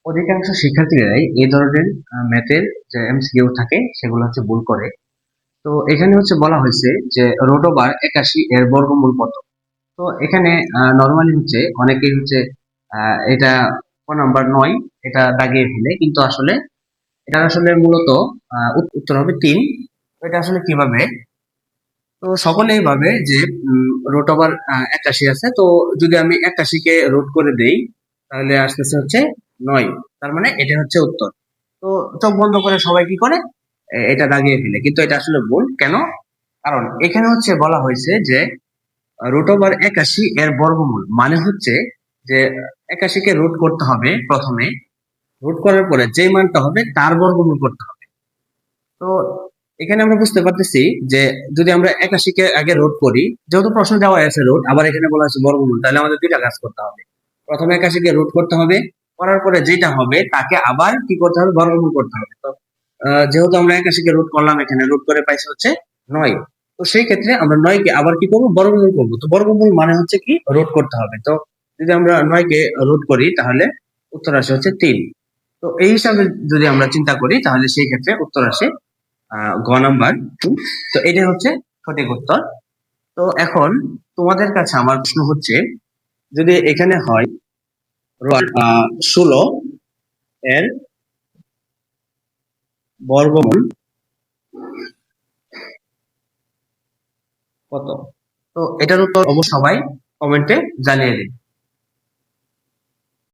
অধিকাংশ শিক্ষার্থীরাই এই ধরনের ম্যাথের যে এমসিকিউ থাকে সেগুলো হচ্ছে ভুল করে। তো এখানে হচ্ছে বলা হয়েছে যে রুট ওভার 81 এর বর্গমূল কত। তো এখানে নরমালি হচ্ছে অনেকেই হচ্ছে এটা ক নাম্বার 9 এটা দাগিয়ে ফেলে, কিন্তু আসলে এটা আসলে মূলত উত্তর হবে 3। এটা আসলে কিভাবে, তো সকলেই ভাবে যে রুট ওভার 81 আছে, তো যদি আমি 81 কে রুট করে দেই তাহলে আসতেছে হচ্ছে 9, তার মানে এটা হচ্ছে উত্তর। তো চোখ বন্ধ করে সবাই কি করে, এটা দাগিয়ে ফেলে, কিন্তু এটা আসলে ভুল। কেন? কারণ এখানে হচ্ছে বলা হয়েছে যে রুট ওভার 81 এর বর্গমূল মানে হচ্ছে যে 81 কে রুট করতে হবে প্রথমে, রুট করার পরে যে মানটা হবে তার বর্গমূল করতে হবে। তো এখানে আমরা বুঝতে পারতেছি যে যদি আমরা 81 কে আগে রুট করি, যেহেতু প্রশ্ন দেওয়া আছে রুট, আবার এখানে বলা আছে বর্গমূল, তাহলে আমাদের দুইটা কাজ করতে হবে। প্রথমে 81 কে রুট করতে হবে, করার পরে যেটা হবে তাকে আবার কি করতে হবে, বর্গমূল করতে হবে। তো যেহেতু আমরা 81 কে রুট করলাম, এখানে রুট করে পাইছি হচ্ছে 9। তো সেই ক্ষেত্রে আমরা 9 কে আবার কি করবো, বর্গমূল করবো। তো বর্গমূল মানে হচ্ছে কি, রুট করতে হবে। তো যদি আমরা 9 কে রুট করি তাহলে উত্তর আসে হচ্ছে 3। তো এই হিসাবে যদি আমরা চিন্তা করি তাহলে সেই ক্ষেত্রে উত্তর আসে গ নাম্বার 2। তো এটা হচ্ছে সঠিক উত্তর। তো এখন তোমাদের কাছে আমার প্রশ্ন হচ্ছে, যদি এখানে হয় 16 এর বর্গমূল কত, তো এটার উত্তর অবশ্য সবাই কমেন্টে জানিয়ে দিন।